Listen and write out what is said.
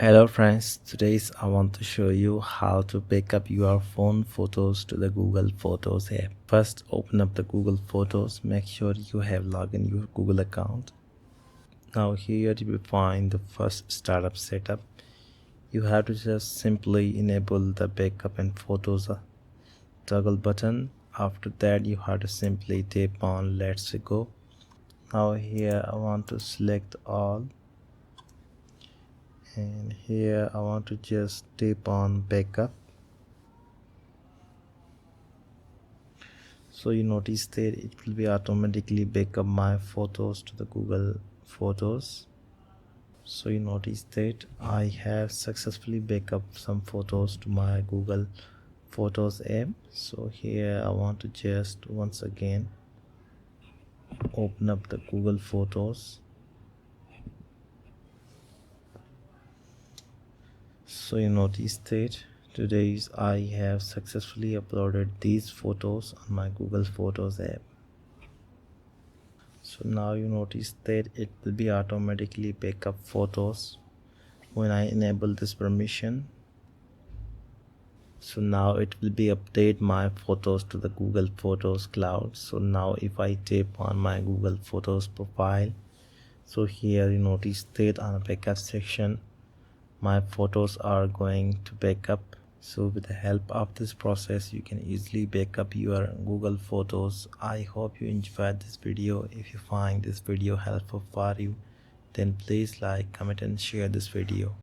Hello friends, today I want to show you how to back up your phone photos to the Google Photos app. First, open up the Google Photos. Make sure you have logged in your Google account. Now here you will find the first startup setup. You have to just simply enable the backup and photos toggle button. After that, you have to simply tap on Let's Go. Now here I want to select all, and here I want to just tap on backup. So you notice that it will be automatically backup my photos to the Google Photos. So you notice that I have successfully backup some photos to my Google Photos app. So here I want to just once again open up the Google Photos. So you notice that today I have successfully uploaded these photos on my Google Photos app. So now you notice that it will be automatically backup photos when I enable this permission. So now it will be update my photos to the Google Photos cloud. So now if I tap on my Google Photos profile, so here you notice that on the backup section my photos are going to backup. So with the help of this process, you can easily backup your Google Photos. I hope you enjoyed this video. If you find this video helpful for you, then please like, comment and share this video.